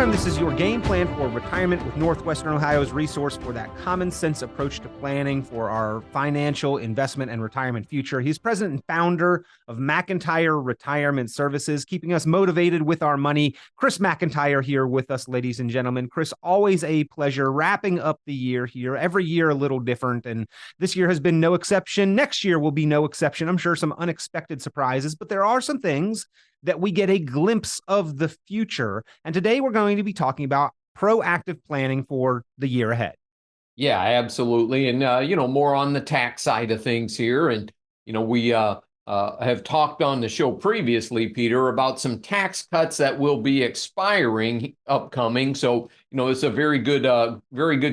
program. This is your game plan for retirement with Northwestern Ohio's resource for that common sense approach to planning for our financial, investment, and retirement future. He's president and founder of McIntire Retirement Services, keeping us motivated with our money. Chris McIntire here with us, ladies and gentlemen. Chris, always a pleasure wrapping up the year here. Every year a little different, and this year has been no exception. Next year will be no exception. I'm sure some unexpected surprises, but there are some things that we get a glimpse of the future. And today we're going to be talking about proactive planning for the year ahead. Yeah, absolutely. And, more on the tax side of things here. And, we have talked on the show previously, Peter, about some tax cuts that will be expiring upcoming. So, it's a very good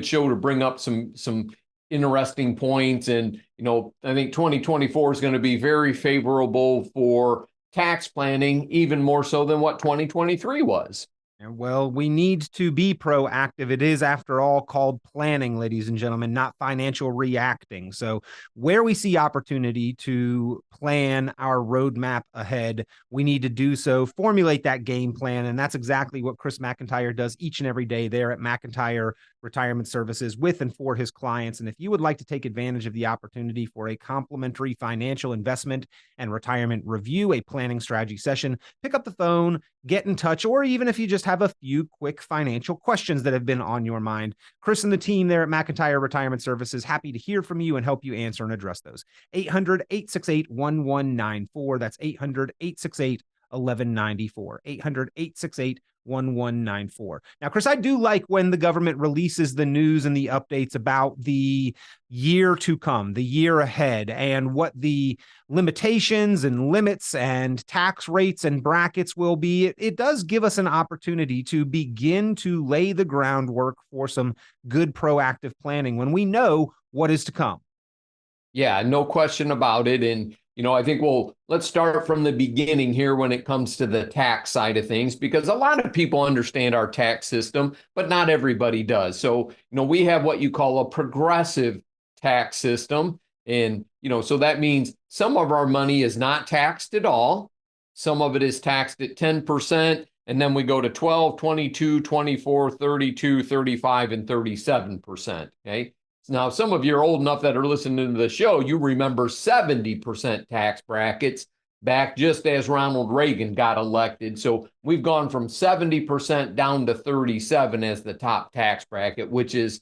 show to bring up some interesting points. And, I think 2024 is going to be very favorable for tax planning, even more so than what 2023 was. And well, we need to be proactive. It is, after all, called planning, ladies and gentlemen, not financial reacting. So where we see opportunity to plan our roadmap ahead, we need to do so, formulate that game plan. And that's exactly what Chris McIntire does each and every day there at McIntire Retirement Services with and for his clients. And if you would like to take advantage of the opportunity for a complimentary financial investment and retirement review, a planning strategy session, pick up the phone, get in touch, or even if you just have a few quick financial questions that have been on your mind, Chris and the team there at McIntire Retirement Services, happy to hear from you and help you answer and address those. 800-868-1194. That's 800-868-1194. 800-868-1194. Now, Chris, I do like when the government releases the news and the updates about the year to come, the year ahead, and what the limitations and limits and tax rates and brackets will be. It does give us an opportunity to begin to lay the groundwork for some good proactive planning when we know what is to come. Yeah, no question about it. And I think let's start from the beginning here when it comes to the tax side of things, because a lot of people understand our tax system, but not everybody does. So, we have what you call a progressive tax system. And, so that means some of our money is not taxed at all. Some of it is taxed at 10%. And then we go to 12, 22, 24, 32, 35, and 37%. Okay. Now, some of you are old enough that are listening to the show, you remember 70% tax brackets back just as Ronald Reagan got elected. So we've gone from 70% down to 37 as the top tax bracket, which is,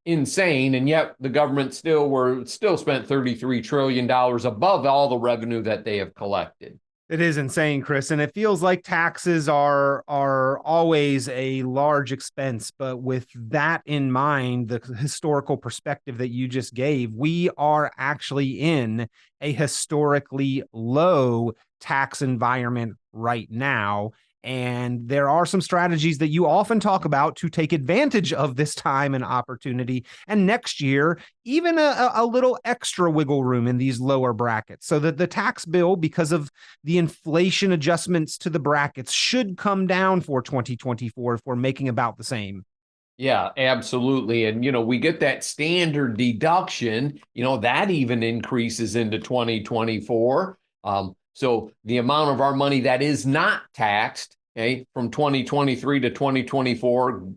insane. And yet the government still spent $33 trillion above all the revenue that they have collected. It is insane, Chris, and it feels like taxes are always a large expense. But with that in mind, the historical perspective that you just gave, we are actually in a historically low tax environment right now. And there are some strategies that you often talk about to take advantage of this time and opportunity. And next year, even a little extra wiggle room in these lower brackets, so that the tax bill, because of the inflation adjustments to the brackets, should come down for 2024 if we're making about the same. Yeah, absolutely. And, we get that standard deduction, that even increases into 2024. So the amount of our money that is not taxed, from 2023 to 2024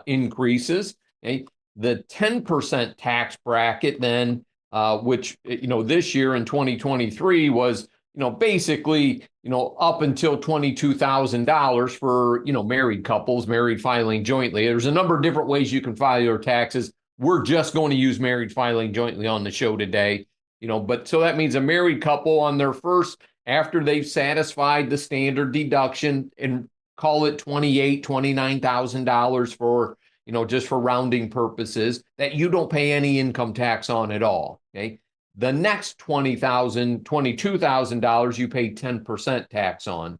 increases. The 10% tax bracket then, which, this year in 2023 was, basically, up until $22,000 for, married couples, married filing jointly. There's a number of different ways you can file your taxes. We're just going to use married filing jointly on the show today. But so that means a married couple on their first, after they've satisfied the standard deduction, and call it $29,000 for, just for rounding purposes, that you don't pay any income tax on at all. Okay. The next $22,000 you pay 10% tax on.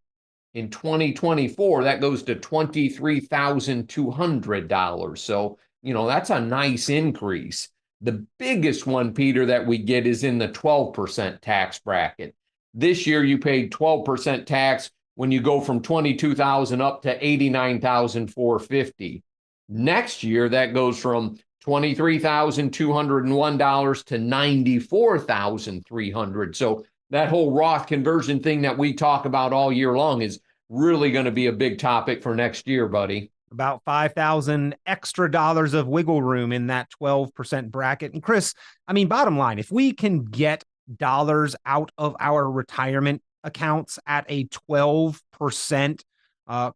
In 2024, that goes to $23,200. So, that's a nice increase. The biggest one, Peter, that we get is in the 12% tax bracket. This year, you paid 12% tax when you go from $22,000 up to $89,450. Next year, that goes from $23,201 to $94,300. So that whole Roth conversion thing that we talk about all year long is really going to be a big topic for next year, buddy. About 5,000 extra dollars of wiggle room in that 12% bracket. And Chris, I mean, bottom line, if we can get dollars out of our retirement accounts at a 12%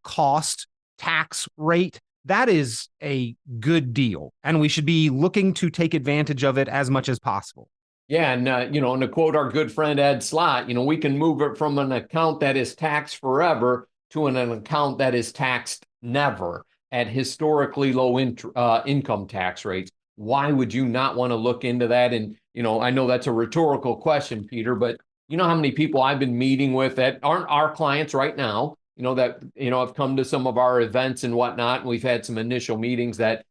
cost tax rate, that is a good deal. And we should be looking to take advantage of it as much as possible. Yeah, and and to quote our good friend Ed Slott, we can move it from an account that is taxed forever to an account that is taxed never at historically low income tax rates. Why would you not want to look into that? And I know that's a rhetorical question, Peter, but you know how many people I've been meeting with that aren't our clients right now, that have come to some of our events and whatnot, and we've had some initial meetings that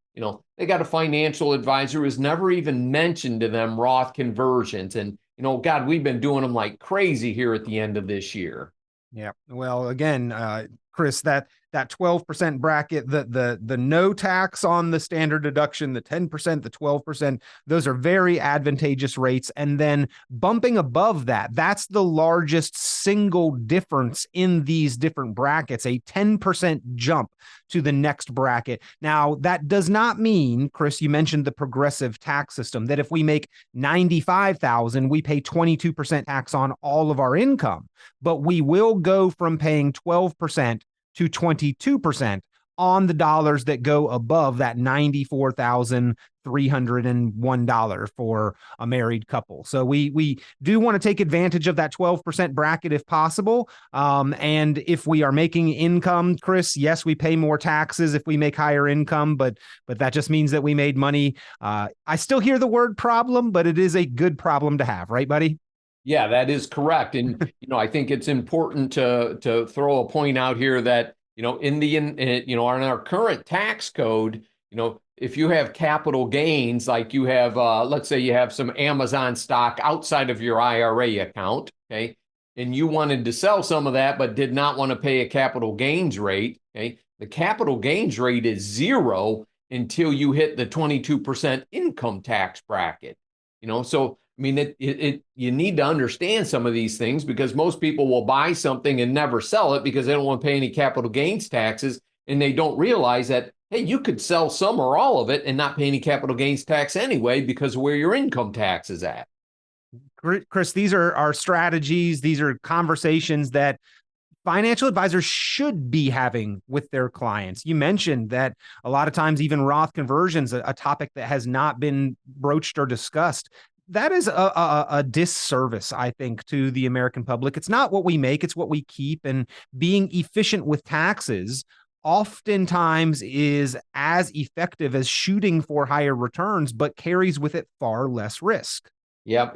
they got a financial advisor who's never even mentioned to them Roth conversions. And, God, we've been doing them like crazy here at the end of this year. Yeah. Well, again, Chris, that 12% bracket, the no tax on the standard deduction, the 10%, the 12%, those are very advantageous rates. And then bumping above that, that's the largest single difference in these different brackets, a 10% jump to the next bracket. Now, that does not mean, Chris, you mentioned the progressive tax system, that if we make 95,000, we pay 22% tax on all of our income, but we will go from paying 12% to 22% on the dollars that go above that $94,301 for a married couple. So we do want to take advantage of that 12% bracket if possible. And if we are making income, Chris, yes, we pay more taxes if we make higher income, but that just means that we made money. I still hear the word problem, but it is a good problem to have, right, buddy? Yeah, that is correct. And, I think it's important to throw a point out here that, in our current tax code, if you have capital gains, like you have, let's say you have some Amazon stock outside of your IRA account, okay, and you wanted to sell some of that, but did not want to pay a capital gains rate, okay, the capital gains rate is zero until you hit the 22% income tax bracket, so I mean, you need to understand some of these things because most people will buy something and never sell it because they don't want to pay any capital gains taxes. And they don't realize that, hey, you could sell some or all of it and not pay any capital gains tax anyway because of where your income tax is at. Chris, these are our strategies. These are conversations that financial advisors should be having with their clients. You mentioned that a lot of times, even Roth conversions, a topic that has not been broached or discussed. That is a disservice, I think, to the American public. It's not what we make, it's what we keep. And being efficient with taxes oftentimes is as effective as shooting for higher returns, but carries with it far less risk. Yeah.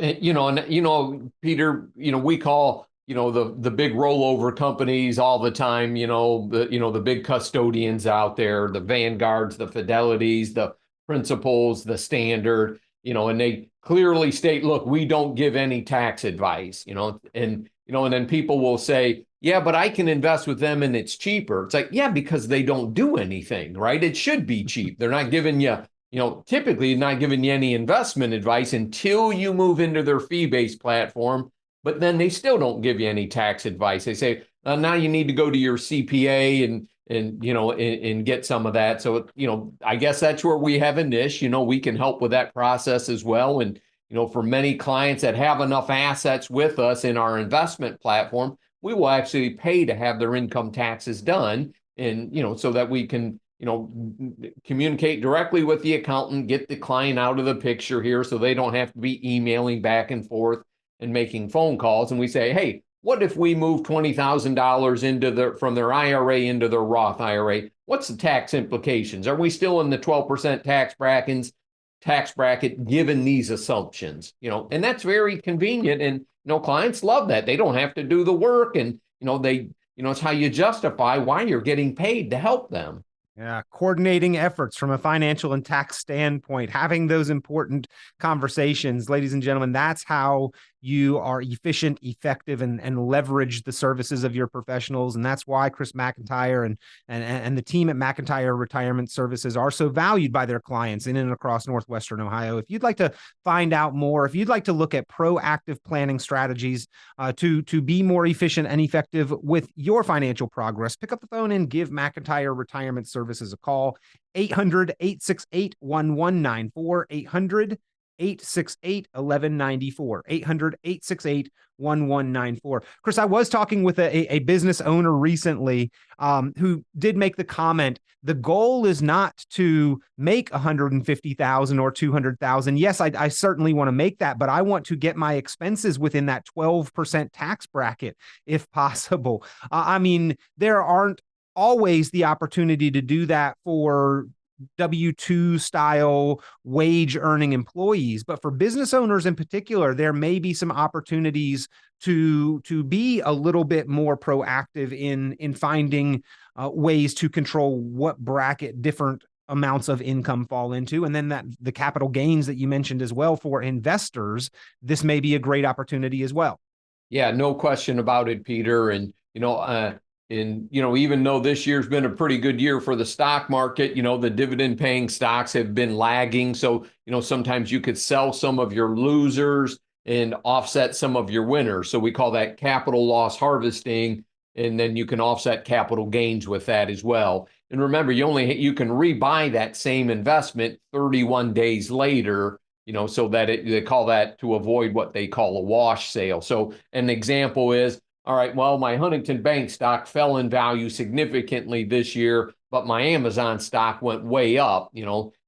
Peter, we call, the big rollover companies all the time, the big custodians out there, the Vanguards, the Fidelities, the Principals, the Standard, and they clearly state, look, we don't give any tax advice, and then people will say, yeah, but I can invest with them and it's cheaper. It's like, yeah, because they don't do anything, right? It should be cheap. They're not giving you, typically not giving you any investment advice until you move into their fee-based platform, but then they still don't give you any tax advice. They say, now you need to go to your CPA and get some of that. So, I guess that's where we have a niche. We can help with that process as well. And, for many clients that have enough assets with us in our investment platform, we will actually pay to have their income taxes done. And, so that we can, communicate directly with the accountant, get the client out of the picture here so they don't have to be emailing back and forth and making phone calls. And we say, hey, what if we move $20,000 from their IRA into their Roth IRA? What's the tax implications? Are we still in the 12% tax bracket given these assumptions? And that's very convenient. And clients love that. They don't have to do the work, and it's how you justify why you're getting paid to help them. Yeah, coordinating efforts from a financial and tax standpoint, having those important conversations, ladies and gentlemen, that's how you are efficient, effective, and leverage the services of your professionals. And that's why Chris McIntire and the team at McIntire Retirement Services are so valued by their clients in and across Northwestern Ohio. If you'd like to find out more, if you'd like to look at proactive planning strategies to be more efficient and effective with your financial progress, pick up the phone and give McIntire Retirement Services a call. 800-868-1194, 800-868-1194, 800-868-1194. Chris, I was talking with a business owner recently who did make the comment, the goal is not to make 150,000 or 200,000. Yes, I certainly want to make that, but I want to get my expenses within that 12% tax bracket if possible. I mean, there aren't always the opportunity to do that for W-2 style wage earning employees, but for business owners in particular, there may be some opportunities to be a little bit more proactive in finding ways to control what bracket different amounts of income fall into. And then that the capital gains that you mentioned as well for investors, this may be a great opportunity as well. Yeah, no question about it, Peter. Even though this year's been a pretty good year for the stock market, the dividend paying stocks have been lagging. So, sometimes you could sell some of your losers and offset some of your winners. So we call that capital loss harvesting. And then you can offset capital gains with that as well. And remember, you can rebuy that same investment 31 days later, so that they call that to avoid what they call a wash sale. So an example is, all right, well, my Huntington Bank stock fell in value significantly this year, but my Amazon stock went way up,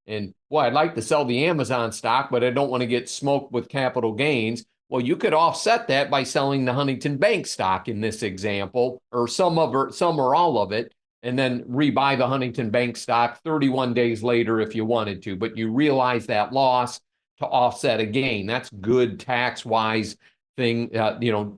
and well, I'd like to sell the Amazon stock, but I don't want to get smoked with capital gains. Well, you could offset that by selling the Huntington Bank stock in this example, or some or all of it, and then rebuy the Huntington Bank stock 31 days later if you wanted to. But you realize that loss to offset a gain. That's good tax-wise thing,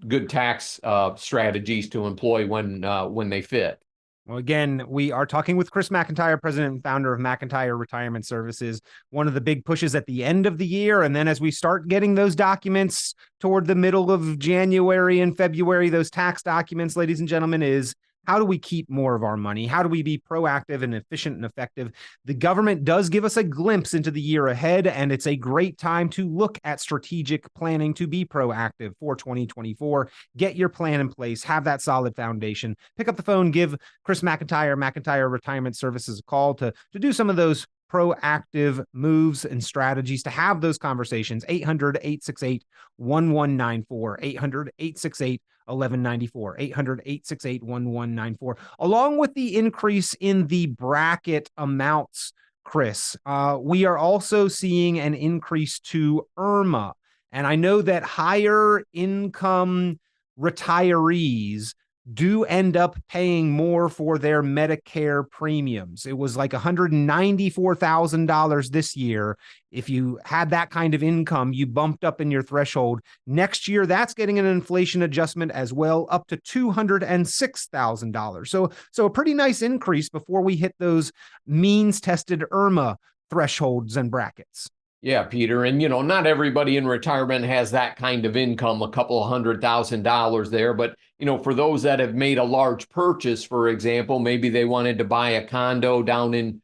good tax strategies to employ when they fit. Well, again, we are talking with Chris McIntire, president and founder of McIntire Retirement Services. One of the big pushes at the end of the year, and then as we start getting those documents toward the middle of January and February, those tax documents, ladies and gentlemen, is how do we keep more of our money? How do we be proactive and efficient and effective? The government does give us a glimpse into the year ahead, and it's a great time to look at strategic planning to be proactive for 2024. Get your plan in place, have that solid foundation. Pick up the phone, give Chris McIntire Retirement Services a call to do some of those proactive moves and strategies to have those conversations. 800-868-1194, 800-868-1194, 800-868-1194. Along with the increase in the bracket amounts, Chris, we are also seeing an increase to IRMA. And I know that higher income retirees do end up paying more for their Medicare premiums. It was like $194,000 this year. If you had that kind of income, you bumped up in your threshold. Next year, that's getting an inflation adjustment as well, up to $206,000. So a pretty nice increase before we hit those means tested IRMA thresholds and brackets. Yeah, Peter. And, not everybody in retirement has that kind of income, a couple of $100,000 there. But, for those that have made a large purchase, for example, maybe they wanted to buy a condo down in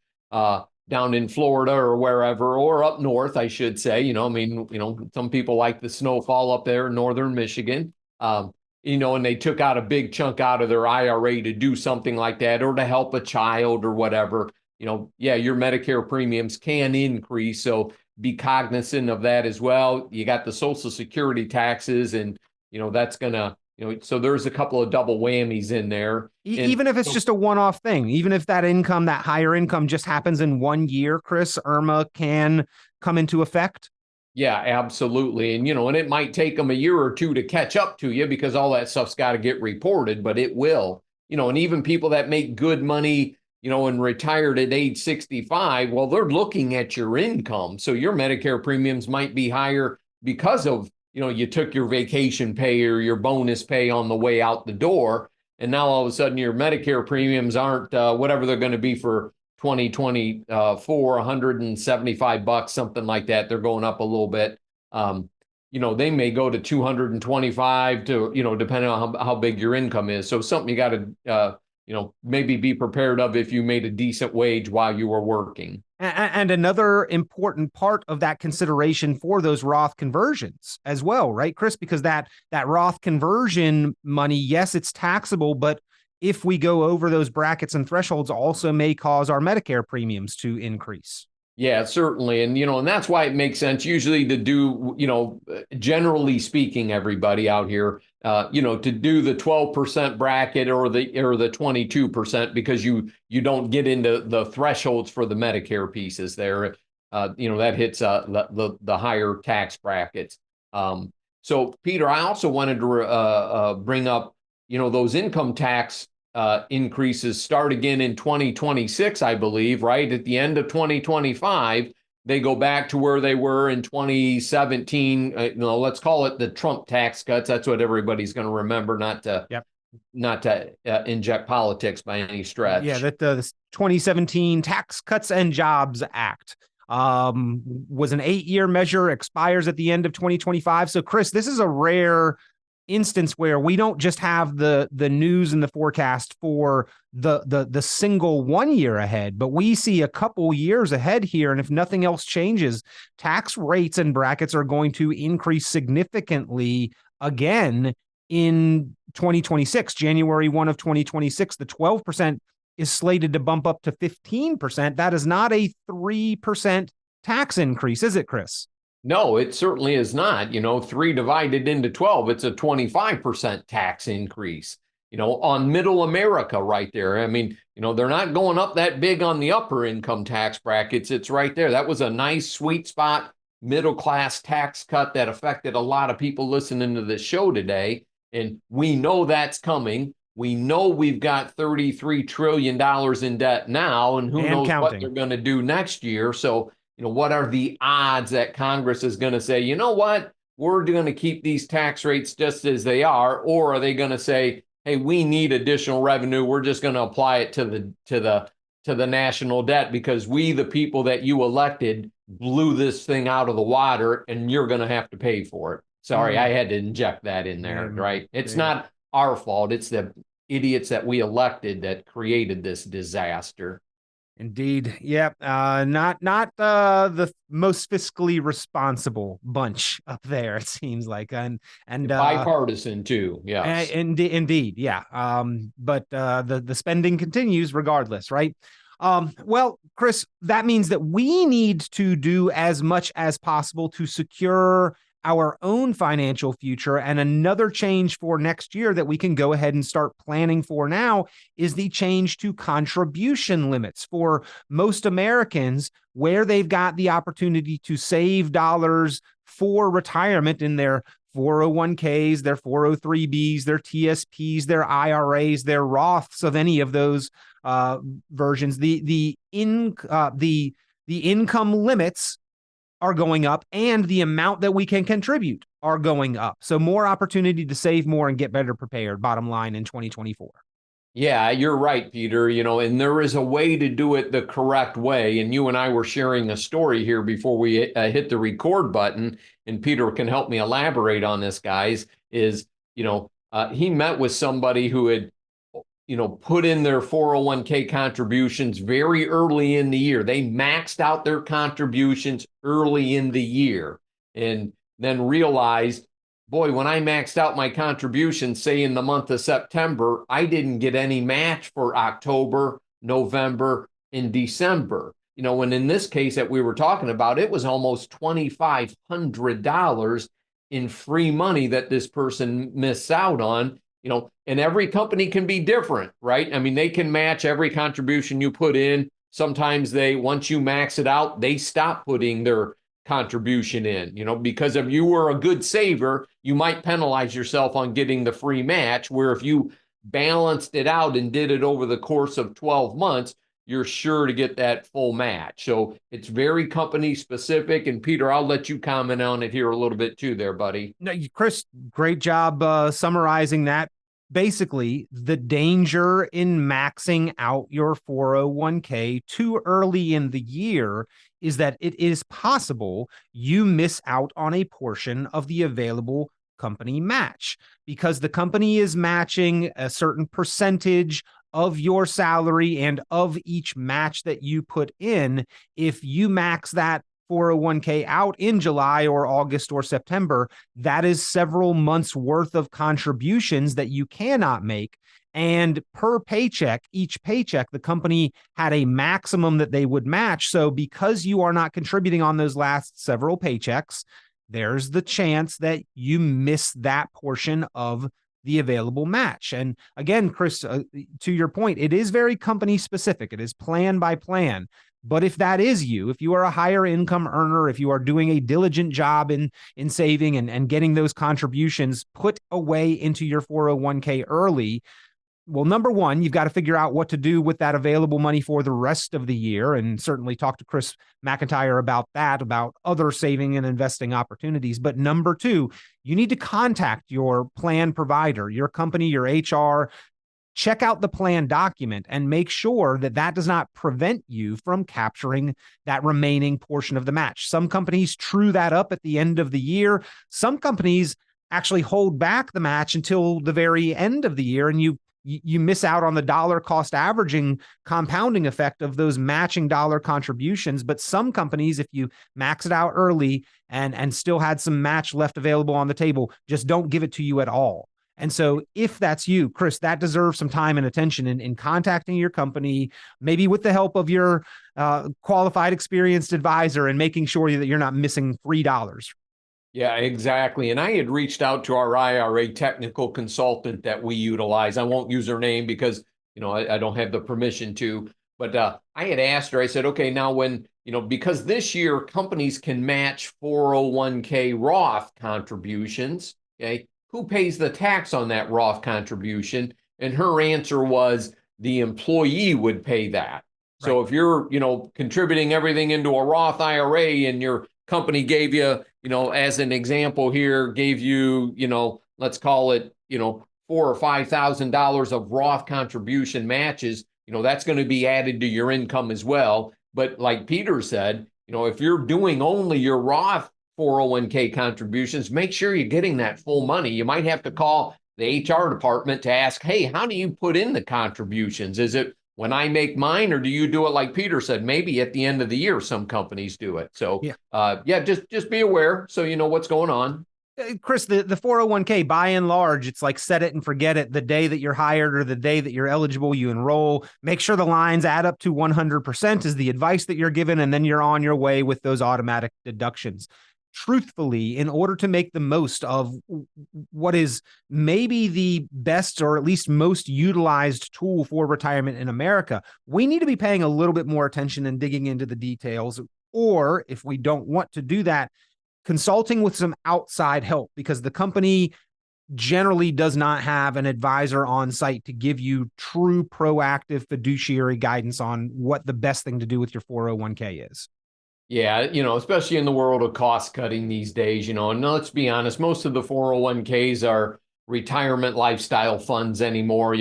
Florida or wherever, or up north, I should say. Some people like the snowfall up there in northern Michigan, and they took out a big chunk out of their IRA to do something like that, or to help a child or whatever. Yeah, your Medicare premiums can increase. So be cognizant of that as well. You got the Social Security taxes, and that's gonna, so there's a couple of double whammies in there. Even if it's just a one-off thing, even if that income, that higher income, just happens in 1 year, Chris, IRMA can come into effect. Yeah, absolutely. And and it might take them a year or two to catch up to you, because all that stuff's got to get reported, but it will. And even people that make good money, and retired at age 65, well, they're looking at your income. So your Medicare premiums might be higher because of, you took your vacation pay or your bonus pay on the way out the door. And now all of a sudden your Medicare premiums aren't whatever they're going to be for 2024, $175, something like that. They're going up a little bit. They may go to 225 to, depending on how big your income is. So something you got to, maybe be prepared of if you made a decent wage while you were working. And another important part of that consideration for those Roth conversions as well, right, Chris? Because that Roth conversion money, yes, it's taxable, but if we go over those brackets and thresholds, also may cause our Medicare premiums to increase. Yeah, certainly. And that's why it makes sense usually to do, generally speaking, everybody out here, to do the 12% bracket or the 22%, because you don't get into the thresholds for the Medicare pieces there. That hits the higher tax brackets. So Peter, I also wanted to bring up, those income tax increases start again in 2026, I believe, right? At the end of 2025, they go back to where they were in 2017. Let's call it the Trump tax cuts. That's what everybody's going to remember, not to inject politics by any stretch. Yeah, that the 2017 Tax Cuts and Jobs Act was an 8-year measure, expires at the end of 2025. So, Chris, this is a rare instance where we don't just have the news and the forecast for the single 1 year ahead, but we see a couple years ahead here. And if nothing else changes, tax rates and brackets are going to increase significantly again in 2026. January 1 of 2026, the 12% is slated to bump up to 15%. That is not a 3% tax increase, is it, Chris? No, it certainly is not. 3 divided into 12, it's a 25% tax increase, on middle America right there. I mean, they're not going up that big on the upper income tax brackets. It's right there. That was a nice sweet spot middle class tax cut that affected a lot of people listening to this show today. And we know that's coming. We know we've got $33 trillion in debt now, and who knows counting. what they're going to do next year. So, what are the odds that Congress is going to say, you know what, we're going to keep these tax rates just as they are? Or are they going to say, hey, we need additional revenue, we're just going to apply it to the national debt because we, the people that you elected, blew this thing out of the water, and you're going to have to pay for it. Sorry, I had to inject that in there, right? It's not our fault. It's the idiots that we elected that created this disaster. Indeed. Yep. Not the most fiscally responsible bunch up there, it seems like. And bipartisan too. Yes. Indeed. Yeah. But the spending continues regardless, right? Well, Chris, that means that we need to do as much as possible to secure our own financial future. And another change for next year that we can go ahead and start planning for now is the change to contribution limits for most Americans, where they've got the opportunity to save dollars for retirement in their 401ks, their 403bs, their TSPs, their IRAs, their Roths of any of those versions. The income limits are going up, and the amount that we can contribute are going up. So more opportunity to save more and get better prepared, bottom line, in 2024. Yeah, you're right, Peter. And there is a way to do it the correct way. And you and I were sharing a story here before we hit the record button. And Peter can help me elaborate on this, guys, is, he met with somebody who had, put in their 401k contributions very early in the year. They maxed out their contributions early in the year and then realized, boy, when I maxed out my contributions, say in the month of September, I didn't get any match for October, November, and December. And in this case that we were talking about, it was almost $2,500 in free money that this person missed out on. And every company can be different, right? I mean, they can match every contribution you put in. Sometimes once you max it out, they stop putting their contribution in, because if you were a good saver, you might penalize yourself on getting the free match, where if you balanced it out and did it over the course of 12 months, you're sure to get that full match. So it's very company specific. And Peter, I'll let you comment on it here a little bit too there, buddy. No, Chris, great job summarizing that. basically the danger in maxing out your 401k too early in the year is that it is possible you miss out on a portion of the available company match because the company is matching a certain percentage of your salary and of each match that you put in. If you max that 401k out in July or August or September, that is several months worth of contributions that you cannot make. And per paycheck, each paycheck, the company had a maximum that they would match. So because you are not contributing on those last several paychecks, there's the chance that you miss that portion of the available match. And again, Chris, to your point, it is very company specific. It is plan by plan. But if that is you, if you are a higher income earner, if you are doing a diligent job in saving and getting those contributions put away into your 401k early, well, number one, you've got to figure out what to do with that available money for the rest of the year, and certainly talk to Chris McIntire about that, about other saving and investing opportunities. But number two, you need to contact your plan provider, your company, your HR. Check out the plan document and make sure that that does not prevent you from capturing that remaining portion of the match. Some companies true that up at the end of the year. Some companies actually hold back the match until the very end of the year, and you miss out on the dollar cost averaging compounding effect of those matching dollar contributions. But some companies, if you max it out early and still had some match left available on the table, just don't give it to you at all. And so if that's you, Chris, that deserves some time and attention in contacting your company, maybe with the help of your qualified, experienced advisor, and making sure that you're not missing $3. Yeah, exactly. And I had reached out to our IRA technical consultant that we utilize. I won't use her name because, I don't have the permission to, but I had asked her, I said, okay, now when, because this year companies can match 401k Roth contributions, okay, who pays the tax on that Roth contribution? And her answer was the employee would pay that. So if you're, contributing everything into a Roth IRA and your company gave you, as an example here, gave you, let's call it, $4,000 or $5,000 of Roth contribution matches, that's going to be added to your income as well. But like Peter said, if you're doing only your Roth 401k contributions, make sure you're getting that full money. You might have to call the HR department to ask, hey, how do you put in the contributions? Is it when I make mine, or do you do it like Peter said, maybe at the end of the year? Some companies do it. So just be aware so you know what's going on. Chris, the 401k, by and large, it's like set it and forget it. The day that you're hired or the day that you're eligible, you enroll. Make sure the lines add up to 100% is the advice that you're given, and then you're on your way with those automatic deductions. Truthfully, in order to make the most of what is maybe the best or at least most utilized tool for retirement in America, we need to be paying a little bit more attention and digging into the details. Or if we don't want to do that, consulting with some outside help, because the company generally does not have an advisor on site to give you true proactive fiduciary guidance on what the best thing to do with your 401k is. Yeah, especially in the world of cost cutting these days, and let's be honest, most of the 401ks are retirement lifestyle funds anymore,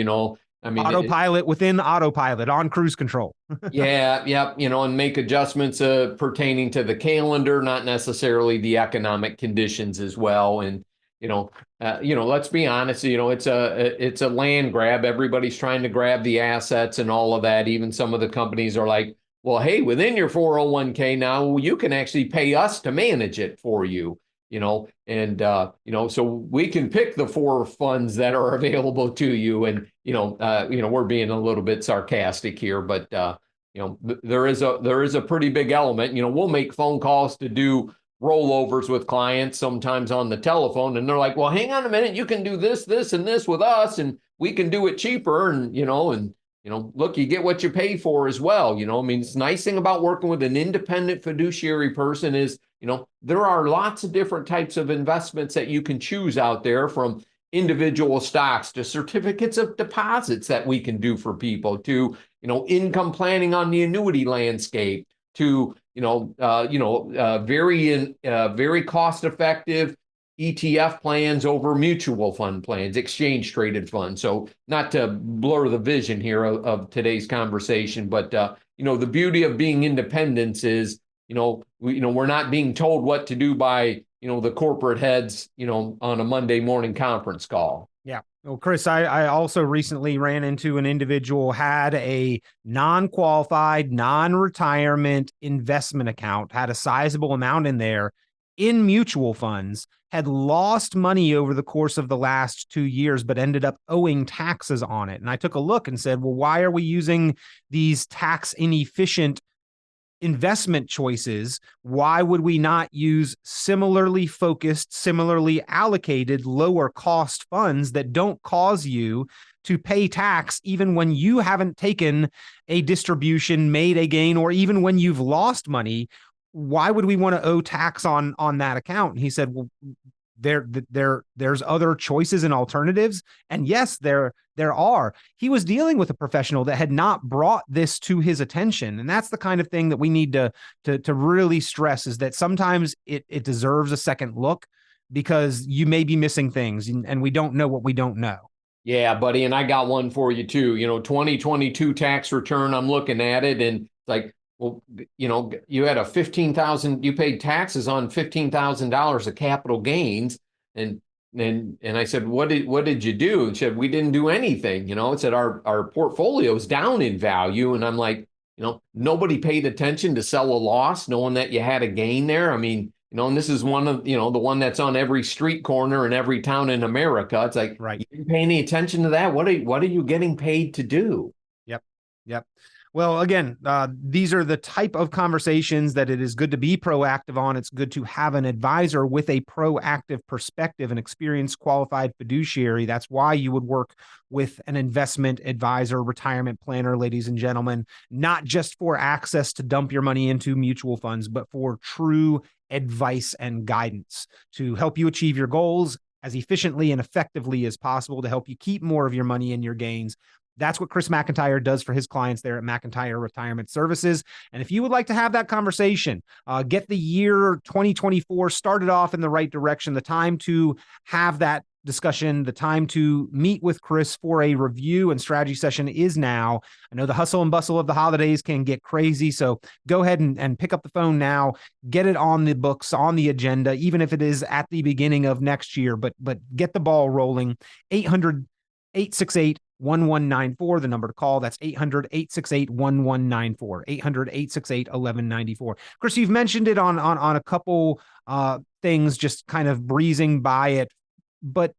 I mean, autopilot within autopilot on cruise control. Yeah, and make adjustments pertaining to the calendar, not necessarily the economic conditions as well. And let's be honest, it's a land grab. Everybody's trying to grab the assets and all of that. Even some of the companies are like, well, hey, within your 401k now, you can actually pay us to manage it for you. So we can pick the 4 funds that are available to you. And, we're being a little bit sarcastic here, but, there is a pretty big element. We'll make phone calls to do rollovers with clients sometimes on the telephone, and they're like, well, hang on a minute, you can do this, this, and this with us, and we can do it cheaper. And, look, you get what you pay for as well. It's nice thing about working with an independent fiduciary person is, there are lots of different types of investments that you can choose out there, from individual stocks to certificates of deposits that we can do for people, to, income planning on the annuity landscape, to, very cost effective ETF plans over mutual fund plans, exchange traded funds. So not to blur the vision here of today's conversation, but the beauty of being independents is, we're not being told what to do by, the corporate heads, on a Monday morning conference call. Yeah. Well, Chris, I also recently ran into an individual had a non-qualified, non-retirement investment account, had a sizable amount in there in mutual funds, had lost money over the course of the last 2 years, but ended up owing taxes on it. And I took a look and said, well, why are we using these tax inefficient investment choices? Why would we not use similarly focused, similarly allocated, lower cost funds that don't cause you to pay tax even when you haven't taken a distribution, made a gain, or even when you've lost money? Why would we want to owe tax on that account? And he said, well, there's other choices and alternatives. And yes, there are. He was dealing with a professional that had not brought this to his attention. And that's the kind of thing that we need to really stress, is that sometimes it deserves a second look, because you may be missing things and we don't know what we don't know. Yeah, buddy. And I got one for you too. 2022 tax return, I'm looking at it and it's like, well, you had you paid taxes on $15,000 of capital gains. And I said, what did you do? And said, we didn't do anything. It said our portfolio is down in value. And I'm like, nobody paid attention to sell a loss, knowing that you had a gain there. I mean, and this is one of, the one that's on every street corner in every town in America. It's like, right. You didn't pay any attention to that. What are you getting paid to do? Yep. Well, again, these are the type of conversations that it is good to be proactive on. It's good to have an advisor with a proactive perspective, an experienced, qualified fiduciary. That's why you would work with an investment advisor, retirement planner, ladies and gentlemen, not just for access to dump your money into mutual funds, but for true advice and guidance to help you achieve your goals as efficiently and effectively as possible, to help you keep more of your money in your gains. That's what Chris McIntire does for his clients there at McIntire Retirement Services. And if you would like to have that conversation, get the year 2024 started off in the right direction, the time to have that discussion, the time to meet with Chris for a review and strategy session is now. I know the hustle and bustle of the holidays can get crazy, so go ahead and pick up the phone now, get it on the books, on the agenda, even if it is at the beginning of next year, but get the ball rolling. 800-868-1194, the number to call. That's 800-868-1194, 800-868-1194. Chris, you've mentioned it on a couple things, just kind of breezing by it, but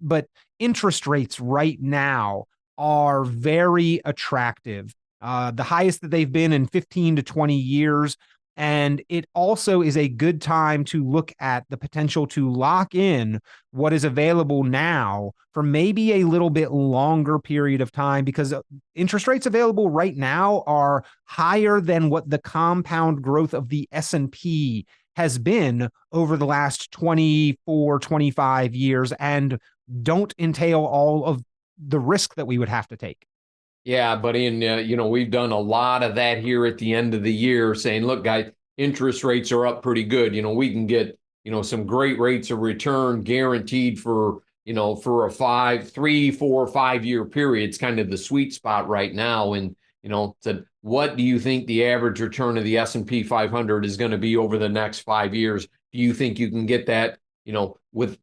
interest rates right now are very attractive, the highest that they've been in 15 to 20 years. And it also is a good time to look at the potential to lock in what is available now for maybe a little bit longer period of time, because interest rates available right now are higher than what the compound growth of the S&P has been over the last 24, 25 years, and don't entail all of the risk that we would have to take. Yeah, buddy. And, we've done a lot of that here at the end of the year, saying, look, guys, interest rates are up pretty good. We can get, some great rates of return guaranteed for a 3, 4, 5 year period. It's kind of the sweet spot right now. And, said, what do you think the average return of the S&P 500 is going to be over the next 5 years? Do you think you can get that, with,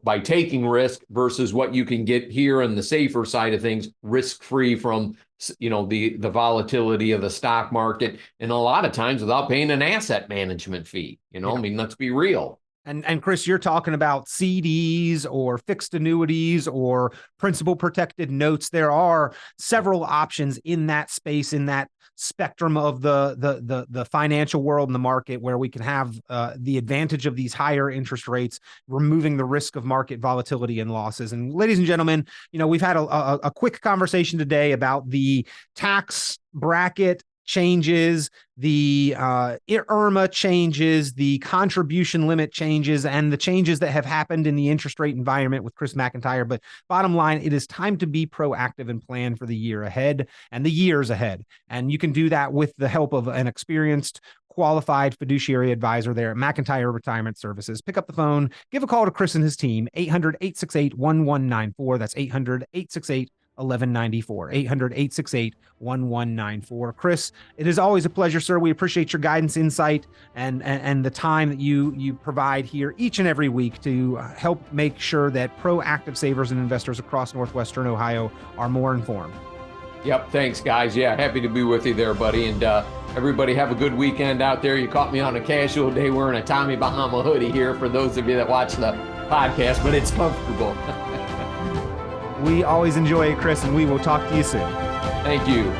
by taking risk versus what you can get here on the safer side of things, risk-free from, the volatility of the stock market, and a lot of times without paying an asset management fee? I mean, let's be real. And Chris, you're talking about CDs or fixed annuities or principal protected notes. There are several options in that space, in that spectrum of the financial world and the market, where we can have the advantage of these higher interest rates, removing the risk of market volatility and losses. And ladies and gentlemen, we've had a quick conversation today about the tax bracket changes, the IRMA changes, the contribution limit changes, and the changes that have happened in the interest rate environment with Chris McIntire. But bottom line, it is time to be proactive and plan for the year ahead and the years ahead. And you can do that with the help of an experienced, qualified fiduciary advisor there at McIntire Retirement Services. Pick up the phone, give a call to Chris and his team, 800-868-1194. That's 800-868-1194. 800-868-1194. Chris, it is always a pleasure, sir. We appreciate your guidance, insight, and the time that you provide here each and every week to help make sure that proactive savers and investors across Northwestern Ohio are more informed. Yep. Thanks, guys. Yeah. Happy to be with you there, buddy. And everybody have a good weekend out there. You caught me on a casual day wearing a Tommy Bahama hoodie here for those of you that watch the podcast, but it's comfortable. We always enjoy it, Chris, and we will talk to you soon. Thank you.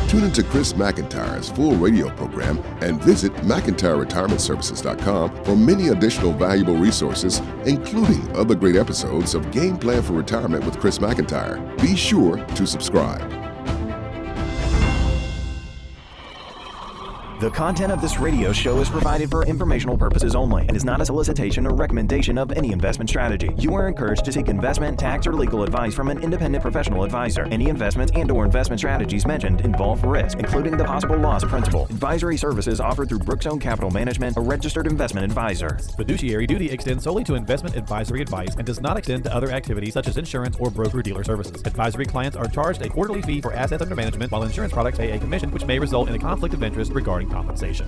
Tune into Chris McIntire's full radio program and visit McIntireRetirementServices.com for many additional valuable resources, including other great episodes of Game Plan for Retirement with Chris McIntire. Be sure to subscribe. The content of this radio show is provided for informational purposes only and is not a solicitation or recommendation of any investment strategy. You are encouraged to seek investment, tax, or legal advice from an independent professional advisor. Any investments and/or investment strategies mentioned involve risk, including the possible loss of principal. Advisory services offered through Brookstone Capital Management, a registered investment advisor. Fiduciary duty extends solely to investment advisory advice and does not extend to other activities such as insurance or broker-dealer services. Advisory clients are charged a quarterly fee for assets under management, while insurance products pay a commission, which may result in a conflict of interest regarding compensation.